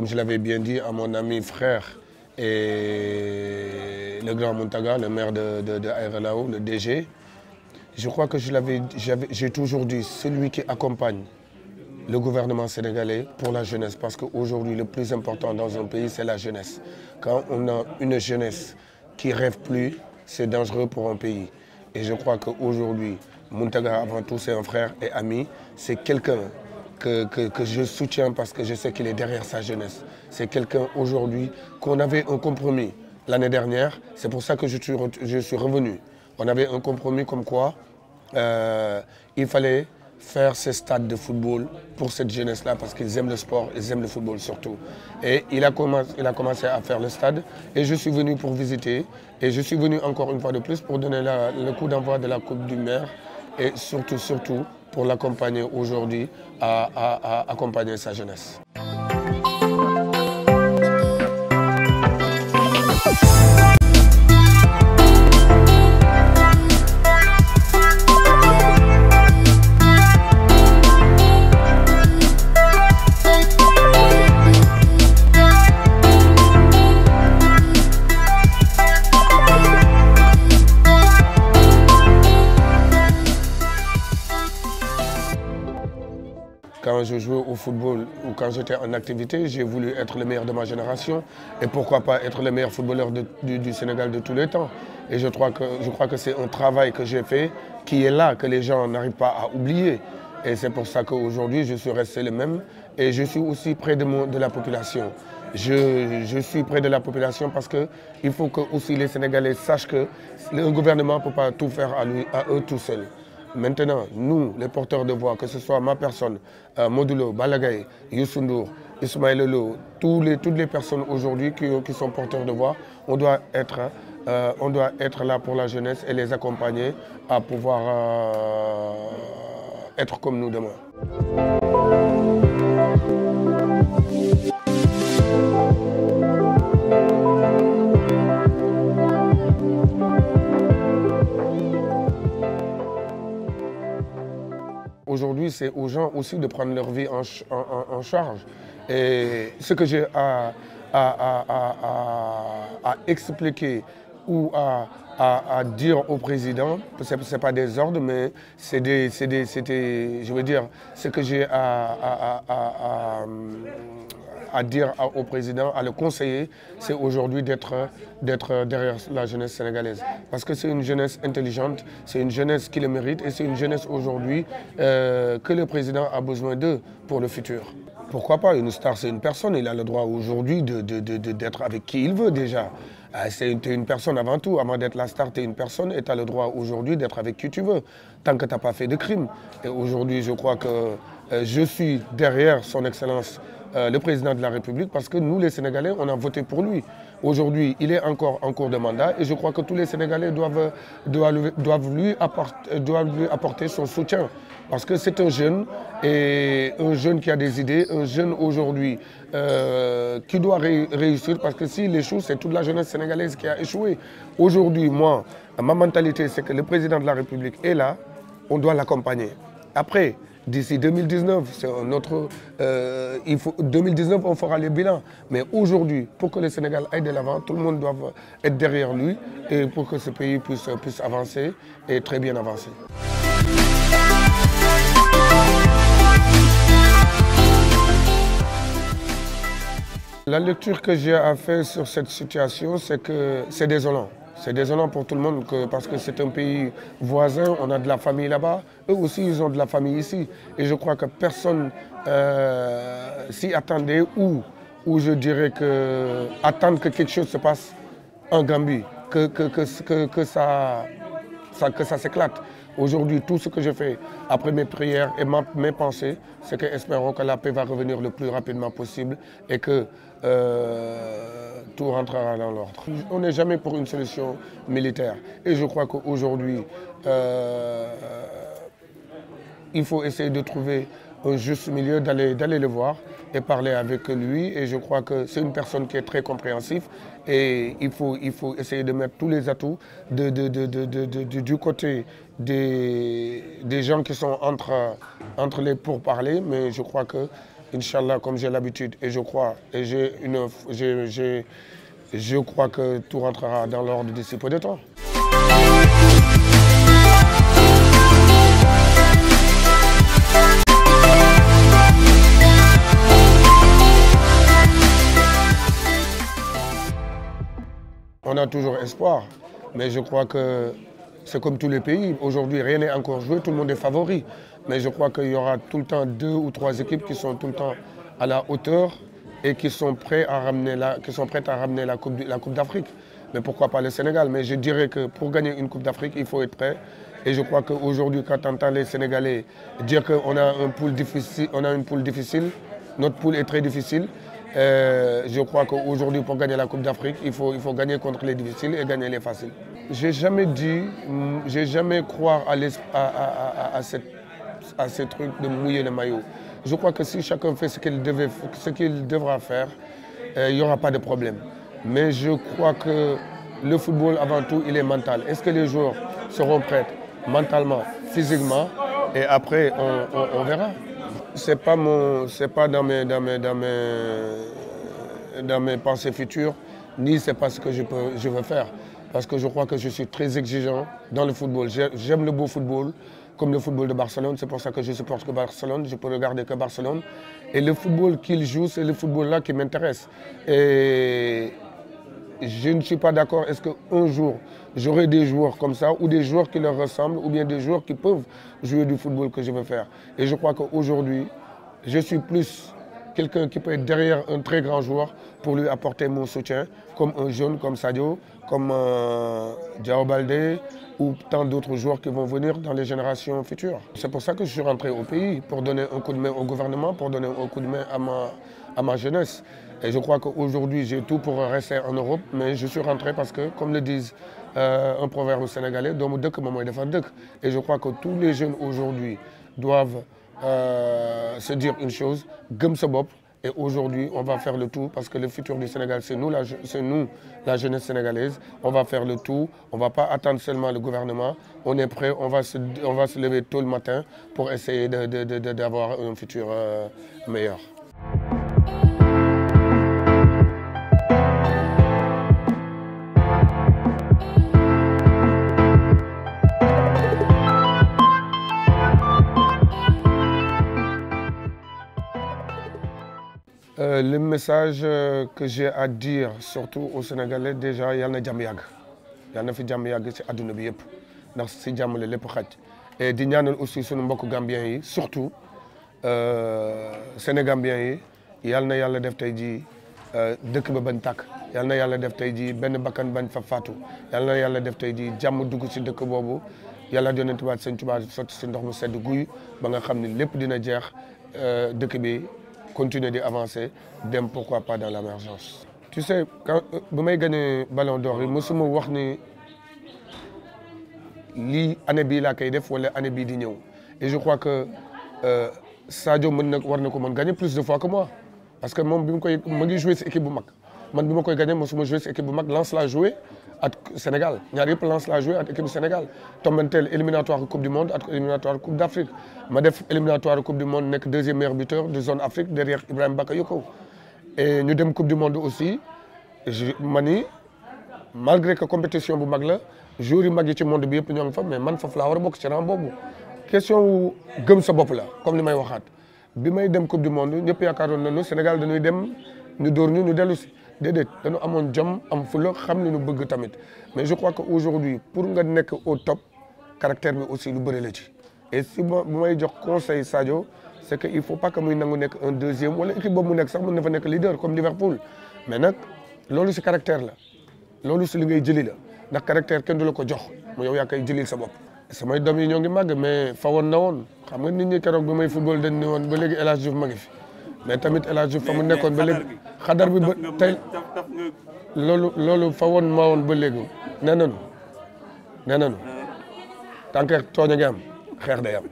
comme je l'avais bien dit à mon ami frère et le grand Muntaga, le maire de Aérelao, le DG, je crois que j'ai toujours dit, celui qui accompagne le gouvernement sénégalais pour la jeunesse, parce qu'aujourd'hui, le plus important dans un pays, c'est la jeunesse. Quand on a une jeunesse qui ne rêve plus, c'est dangereux pour un pays. Et je crois qu'aujourd'hui, Muntaga, avant tout, c'est un frère et ami. C'est quelqu'un que je soutiens parce que je sais qu'il est derrière sa jeunesse. C'est quelqu'un aujourd'hui qu'on avait un compromis l'année dernière. C'est pour ça que je suis revenu. On avait un compromis comme quoi il fallait faire ces stades de football pour cette jeunesse-là parce qu'ils aiment le sport, ils aiment le football surtout. Et il a commencé à faire le stade et je suis venu pour visiter et je suis venu encore une fois de plus pour donner le coup d'envoi de la Coupe du Maire et surtout pour l'accompagner aujourd'hui à accompagner sa jeunesse. Quand je jouais au football ou quand j'étais en activité, j'ai voulu être le meilleur de ma génération et pourquoi pas être le meilleur footballeur du Sénégal de tous les temps. Et je crois que c'est un travail que j'ai fait qui est là, que les gens n'arrivent pas à oublier. Et c'est pour ça qu'aujourd'hui, je suis resté le même et je suis aussi près de la population. Je suis près de la population parce qu'il faut que aussi les Sénégalais sachent que le gouvernement ne peut pas tout faire à eux tout seuls. Maintenant, nous, les porteurs de voix, que ce soit ma personne, Modulo, Balagaï, Youssou Ndour, Ismaël Lô, toutes les personnes aujourd'hui qui sont porteurs de voix, on doit être là pour la jeunesse et les accompagner à pouvoir être comme nous demain. Aujourd'hui, c'est aux gens aussi de prendre leur vie en charge. Et ce que j'ai à expliquer ou à dire au président, ce n'est pas des ordres, mais je veux dire, ce que j'ai à dire au président, à le conseiller, c'est aujourd'hui d'être derrière la jeunesse sénégalaise. Parce que c'est une jeunesse intelligente, c'est une jeunesse qui le mérite et c'est une jeunesse aujourd'hui que le président a besoin d'eux pour le futur. Pourquoi pas? Une star, c'est une personne, il a le droit aujourd'hui d'être avec qui il veut déjà. C'est une personne avant tout, avant d'être la star, tu es une personne et tu as le droit aujourd'hui d'être avec qui tu veux, tant que tu n'as pas fait de crime. Et aujourd'hui, je crois que je suis derrière son Excellence le président de la République parce que nous, les Sénégalais, on a voté pour lui. Aujourd'hui, il est encore en cours de mandat et je crois que tous les Sénégalais doivent lui apporter son soutien. Parce que c'est un jeune, et un jeune qui a des idées, un jeune aujourd'hui qui doit réussir parce que s'il échoue, c'est toute la jeunesse sénégalaise qui a échoué. Aujourd'hui, moi, ma mentalité, c'est que le président de la République est là, on doit l'accompagner. Après, d'ici 2019, c'est un autre. 2019, on fera les bilans. Mais aujourd'hui, pour que le Sénégal aille de l'avant, tout le monde doit être derrière lui et pour que ce pays puisse avancer et très bien avancer. La lecture que j'ai à faire sur cette situation, c'est que c'est désolant. C'est désolant pour tout le monde parce que c'est un pays voisin, on a de la famille là-bas. Eux aussi, ils ont de la famille ici. Et je crois que personne s'y attendait ou je dirais attendre que quelque chose se passe en Gambie, que ça s'éclate. Aujourd'hui, tout ce que je fais après mes prières et mes pensées, c'est que espérons que la paix va revenir le plus rapidement possible et que tout rentrera dans l'ordre. On n'est jamais pour une solution militaire. Et je crois qu'aujourd'hui, il faut essayer de trouver un juste milieu, d'aller le voir et parler avec lui. Et je crois que c'est une personne qui est très compréhensive. Et il faut essayer de mettre tous les atouts du côté des gens qui sont entre les pourparlers. Mais je crois que Inch'Allah, comme j'ai l'habitude, et je crois, et je crois que tout rentrera dans l'ordre d'ici peu de temps. On a toujours espoir, mais je crois que c'est comme tous les pays. Aujourd'hui, rien n'est encore joué, tout le monde est favori. Mais je crois qu'il y aura tout le temps 2 ou 3 équipes qui sont tout le temps à la hauteur et qui sont prêtes à ramener la Coupe d'Afrique. Mais pourquoi pas le Sénégal? Mais je dirais que pour gagner une Coupe d'Afrique, il faut être prêt. Et je crois qu'aujourd'hui, quand on entend les Sénégalais dire qu'on a une poule difficile, notre poule est très difficile. Je crois qu'aujourd'hui, pour gagner la Coupe d'Afrique, il faut gagner contre les difficiles et gagner les faciles. J'ai jamais croire à ces trucs de mouiller le maillot. Je crois que si chacun fait ce qu'il devra faire, il n'y aura pas de problème. Mais je crois que le football, avant tout, il est mental. Est-ce que les joueurs seront prêts mentalement, physiquement? Et après, on verra. C'est pas dans mes pensées futures, ni c'est pas ce que je veux faire. Parce que je crois que je suis très exigeant dans le football. J'aime le beau football, comme le football de Barcelone. C'est pour ça que je supporte que Barcelone. Je peux regarder que Barcelone. Et le football qu'il joue, c'est le football-là qui m'intéresse. Et je ne suis pas d'accord. Est-ce qu'un jour, j'aurai des joueurs comme ça, ou des joueurs qui leur ressemblent, ou bien des joueurs qui peuvent jouer du football que je veux faire. Et je crois qu'aujourd'hui, je suis plus quelqu'un qui peut être derrière un très grand joueur pour lui apporter mon soutien, comme un jeune comme Sadio, comme Diao Baldé ou tant d'autres joueurs qui vont venir dans les générations futures. C'est pour ça que je suis rentré au pays, pour donner un coup de main au gouvernement, pour donner un coup de main à ma jeunesse. Et je crois qu'aujourd'hui, j'ai tout pour rester en Europe, mais je suis rentré parce que, comme le disent un proverbe sénégalais, doomu dëkk moom mooy defar dëkk. Et je crois que tous les jeunes aujourd'hui doivent se dire une chose, gëm sa bopp. Et aujourd'hui, on va faire le tout parce que le futur du Sénégal, c'est nous, la jeunesse sénégalaise. On va faire le tout. On ne va pas attendre seulement le gouvernement. On est prêt. On va se lever tôt le matin pour essayer d'avoir un futur meilleur. Le message que j'ai à dire, surtout aux Sénégalais, déjà, yal na jàmm yàgg yal na fi jàmm yàgg ci àdduna bi yëpp ndax si jàmm la lépp xaj. Et di ñaanal aussi sunu mbokk Gambien yi surtout Sénégambien yi yal na yàlla def tey jii dëkk ba bañ tàkk yal na yàlla def tey jii benn bakkan bañ fa faatu yal na yàlla def tey jii jàmm dugg ci dëkk boobu yàlla yonent bi Sëñ Tuubaa sotti si ndox mu sedd guy ba nga xam ne lépp dina jeex dëkk bi continuer d'avancer, dem pourquoi pas dans l'émergence. Tu sais, quand je suis gagné le Ballon d'Or, je me suis dit que l'année bi la kay def wala année bi di ñëw. Et je crois que Sadio war na ko mën gagner plus de fois que moi. Parce que moom bi mu koy ma ngi joué ci équipe bu mag. Man bi ma koy gagner mosuma joué ci équipe bu mag, Lens laa joué ak Sénégal. Ñaar yëpp Lens laa joué ak équipe du Sénégal. Tombanteel éliminatoire Coupe du Monde ak éliminatoire Coupe d'Afrique. Ma def éliminatoire Coupe du Monde nekk deuxième meilleur buteur de zone Afrique derrière Ibrahima Bakayoko. Et ñu dem Coupe du Monde aussi ma ni malgré que compétition bu mag la joueurs yu mag yi ci monde bi yëpp ñoo ngi fa mais man foofu laa war a bokk ci rang boobu. Question wu gëm sa bopp la comme li may waxaat bi may dem Coupe du Monde ñëpp yaakaaroon nañu Sénégal dañuy dem ñu dóor ñu dellu si déedéet dañu amoon jom am fula xam li ñu bëgg tamit mais je crois que aujourd'hui pour nga nekk au top caractère bi aussi lu bëri la ci. Et si bu may jox conseil Sadio c'est que il faut pas que muy nangu nekk un deuxième wala équipe boobu mu nekk sax mën na fa nekk leader comme Liverpool mais nag loolu si caractère la loolu si li ngay jëli la ndax caractère kenn du la ko jox mu yow yaa koy jëlil sa bopp. samay doom yi ñoo ngi màgg mais fa woon na woon xam nga nit ñi keroog bi may football dañ ne woon ba léegi El Hadj Diouf ma ngi fi mais tamit El Hadj Diouf fa mu nekkoon ba léegi xadar bi ba tey loolu fa woon ma woon ba léegi nee nañu tant que tooñ a ngi am xeex day am.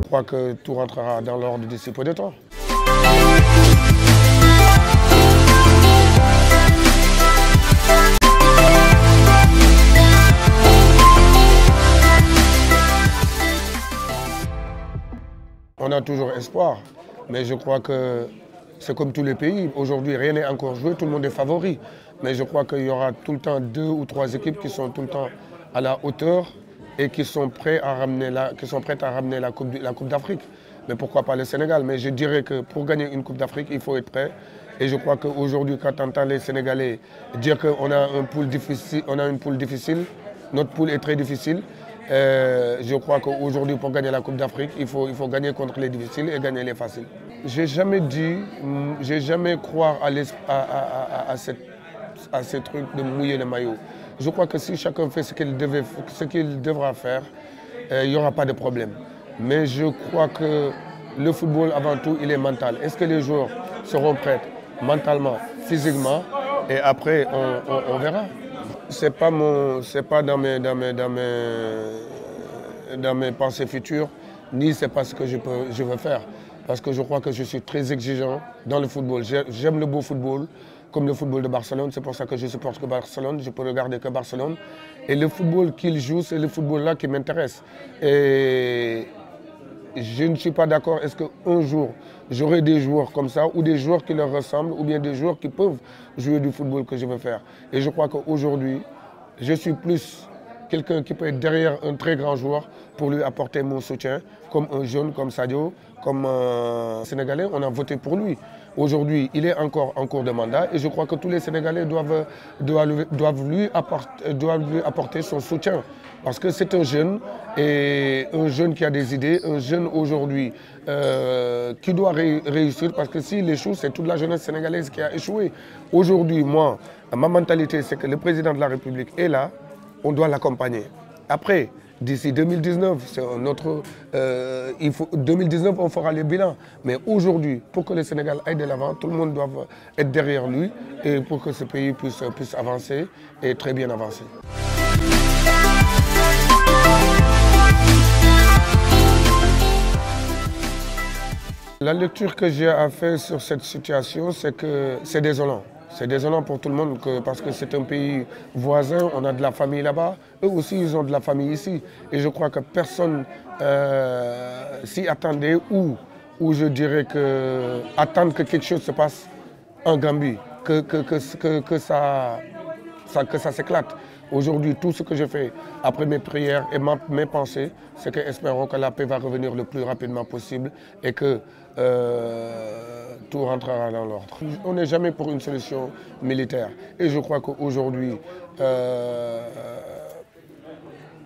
Je crois que tout rentrera dans l'ordre d'ici peu de temps. on a toujours espoir. Mais je crois que c'est comme tous les pays. Aujourd'hui, rien n'est encore joué, tout le monde est favori. Mais je crois qu'il y aura tout le temps 2 ou 3 équipes qui sont tout le temps à la hauteur et qui sont prêtes à ramener la Coupe d'Afrique. Mais pourquoi pas le Sénégal? Mais je dirais que pour gagner une Coupe d'Afrique, il faut être prêt. Et je crois qu'aujourd'hui, quand on entend les Sénégalais dire qu'on a une poule difficile, notre poule est très difficile. Je crois qu'aujourd'hui, pour gagner la Coupe d'Afrique, il faut gagner contre les difficiles et gagner les faciles. J'ai jamais croire à ces trucs de mouiller le maillot. Je crois que si chacun fait ce qu'il devra faire, il n'y aura pas de problème. Mais je crois que le football, avant tout, il est mental. Est-ce que les joueurs seront prêts mentalement, physiquement? Et après, on verra. C'est pas dans mes pensées futures, ni c'est pas ce que je veux faire. Parce que je crois que je suis très exigeant dans le football. J'aime le beau football, comme le football de Barcelone. C'est pour ça que je supporte que Barcelone. Je peux regarder que Barcelone. Et le football qu'il joue, c'est le football-là qui m'intéresse. Et je ne suis pas d'accord. Est-ce qu'un jour, j'aurai des joueurs comme ça, ou des joueurs qui leur ressemblent, ou bien des joueurs qui peuvent jouer du football que je veux faire. Et je crois qu'aujourd'hui, je suis plus quelqu'un qui peut être derrière un très grand joueur pour lui apporter mon soutien, comme un jeune, comme Sadio, comme un Sénégalais, on a voté pour lui. Aujourd'hui, il est encore en cours de mandat et je crois que tous les Sénégalais doivent lui apporter son soutien. Parce que c'est un jeune, et un jeune qui a des idées, un jeune aujourd'hui qui doit réussir, parce que s'il échoue, c'est toute la jeunesse sénégalaise qui a échoué. Aujourd'hui, moi, ma mentalité, c'est que le président de la République est là, on doit l'accompagner. Après, d'ici 2019, c'est un autre. 2019, on fera les bilans. Mais aujourd'hui, pour que le Sénégal aille de l'avant, tout le monde doit être derrière lui et pour que ce pays puisse avancer et très bien avancer. La lecture que j'ai à faire sur cette situation, c'est que c'est désolant. C'est désolant pour tout le monde parce que c'est un pays voisin, on a de la famille là-bas. Eux aussi, ils ont de la famille ici. Et je crois que personne s'y attendait ou je dirais attendre que quelque chose se passe en Gambie, que ça s'éclate. Aujourd'hui, tout ce que je fais après mes prières et mes pensées, c'est que espérons que la paix va revenir le plus rapidement possible et que tout rentrera dans l'ordre. On n'est jamais pour une solution militaire. Et je crois qu'aujourd'hui,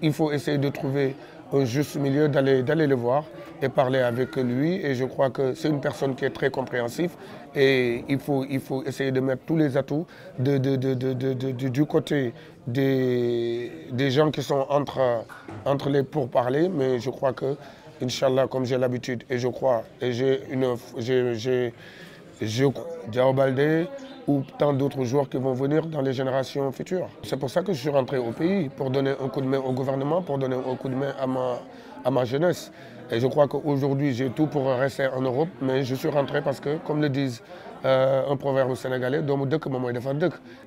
il faut essayer de trouver un juste milieu, d'aller le voir et parler avec lui. Et je crois que c'est une personne qui est très compréhensive. Et il faut essayer de mettre tous les atouts du côté des gens qui sont entre les pourparlers. Mais je crois que, Inch'Allah, comme j'ai l'habitude, et je crois, et Diao Baldé ou tant d'autres joueurs qui vont venir dans les générations futures. C'est pour ça que je suis rentré au pays, pour donner un coup de main au gouvernement, pour donner un coup de main à ma jeunesse. Et je crois qu'aujourd'hui, j'ai tout pour rester en Europe, mais je suis rentré parce que, comme le disent un proverbe sénégalais,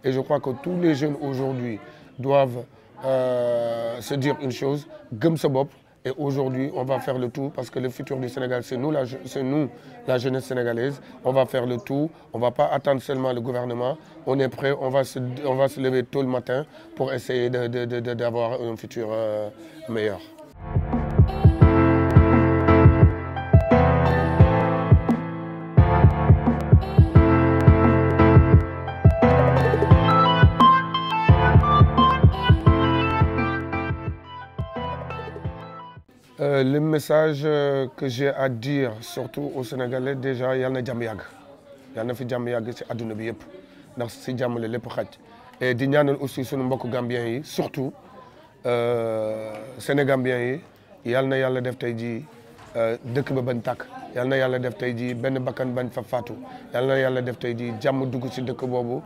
et je crois que tous les jeunes aujourd'hui doivent se dire une chose, Gumsebop. Et aujourd'hui, on va faire le tout parce que le futur du Sénégal, c'est nous, la jeunesse sénégalaise. On va faire le tout. On ne va pas attendre seulement le gouvernement. On est prêt, on va se lever tôt le matin pour essayer d'avoir un futur meilleur. Le message que j'ai à dire, surtout aux Sénégalais, déjà, il y en a jàmm yàgg. Il y en a fi jàmm yàgg ci àdduna bi yëpp ndax si jàmm la lépp xaj. Et di ñaanal aussi sunu mbokku Gambiens yi surtout Sénégambiens yi yal na yàlla def tey jii dëkk ba bañ tàkk. Yal na yàlla def tey jii benn bakkan bañ fa faatu. Yal na yàlla def tey jii jàmm dugg ci dëkk boobu.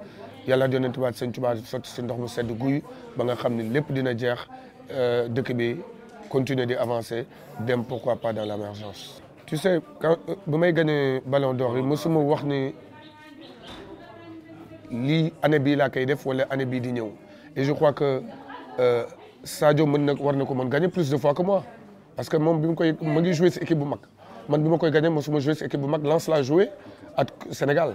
Yàlla yonent bi Sëñ Tuubaa sotti ci ndox mu sedd guy ba nga xam ni lépp dina jeex dëkk bi. Continuer d'avancer, dem pourquoi pas dans l'émergence. Tu sais, quand je suis gagné le ballon d'or, je me suis dit que l'année bi la kay def wala année bi di ñëw. Et je crois que Sadio war na ko gagner plus de fois que moi. Parce que moi, je suis joué cette équipe bu mag. man bi ma koy gagné mosuma joué si équipe bu mag Lens laa joué ak Sénégal.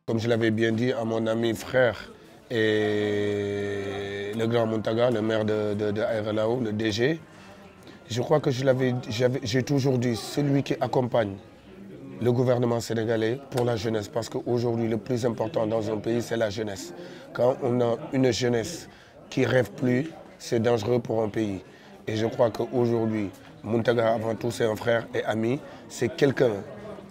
Comme je l'avais bien dit à mon ami frère et le grand Mountaga, le maire de Aérelao, le DG, je crois que j'ai toujours dit, celui qui accompagne le gouvernement sénégalais pour la jeunesse, parce qu'aujourd'hui, le plus important dans un pays, c'est la jeunesse. Quand on a une jeunesse qui ne rêve plus, c'est dangereux pour un pays. Et je crois qu'aujourd'hui, Mountaga, avant tout, c'est un frère et ami, c'est quelqu'un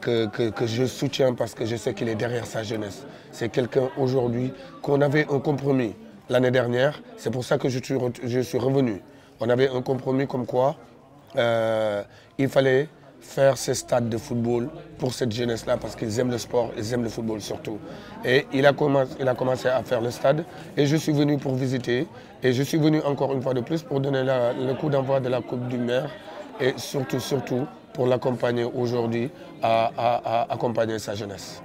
que je soutiens parce que je sais qu'il est derrière sa jeunesse. C'est quelqu'un aujourd'hui qu'on avait un compromis l'année dernière, c'est pour ça que je suis revenu. On avait un compromis comme quoi il fallait faire ces stades de football pour cette jeunesse-là parce qu'ils aiment le sport, ils aiment le football surtout. Et il a commencé à faire le stade et je suis venu pour visiter et je suis venu encore une fois de plus pour donner le coup d'envoi de la Coupe du Maire et surtout pour l'accompagner aujourd'hui à accompagner sa jeunesse.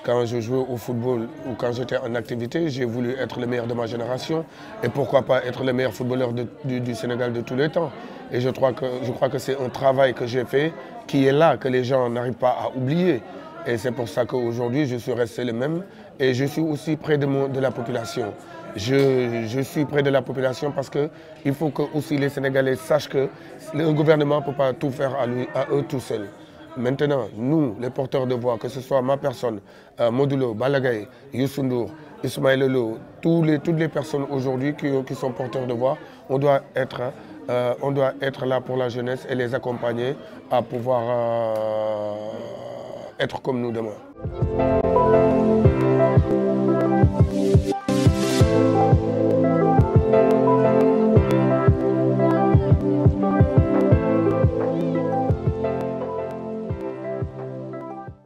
Quand je jouais au football ou quand j'étais en activité, j'ai voulu être le meilleur de ma génération et pourquoi pas être le meilleur footballeur du Sénégal de tous les temps. Et je crois que c'est un travail que j'ai fait qui est là, que les gens n'arrivent pas à oublier. Et c'est pour ça qu'aujourd'hui, je suis resté le même et je suis aussi près de la population. Je suis près de la population parce qu'il faut que aussi les Sénégalais sachent que le gouvernement ne peut pas tout faire à eux tout seuls. Maintenant, nous, les porteurs de voix, que ce soit ma personne, Modulo, Balagaï, Youssou Ndour, Ismaël Lô, toutes les personnes aujourd'hui qui sont porteurs de voix, on doit être là pour la jeunesse et les accompagner à pouvoir être comme nous demain.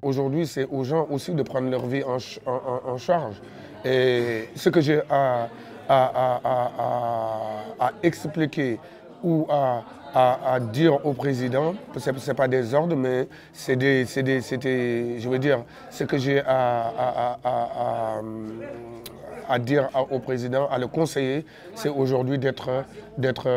Aujourd'hui, c'est aux gens aussi de prendre leur vie en charge. Et ce que j'ai à expliquer ou à dire au président, ce n'est pas des ordres, mais c'est je veux dire, ce que j'ai à dire au président, à le conseiller, c'est aujourd'hui d'être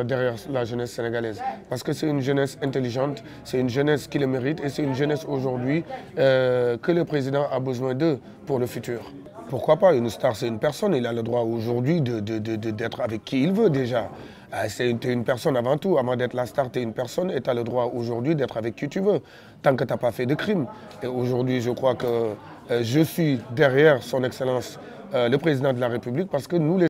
derrière la jeunesse sénégalaise. Parce que c'est une jeunesse intelligente, c'est une jeunesse qui le mérite et c'est une jeunesse aujourd'hui que le président a besoin d'eux pour le futur. Pourquoi pas? Une star, c'est une personne, il a le droit aujourd'hui d'être avec qui il veut déjà. C'est une personne avant tout, avant d'être la star, tu es une personne et tu as le droit aujourd'hui d'être avec qui tu veux, tant que tu n'as pas fait de crime. Et aujourd'hui, je crois que je suis derrière son Excellence, le président de la République, parce que nous, les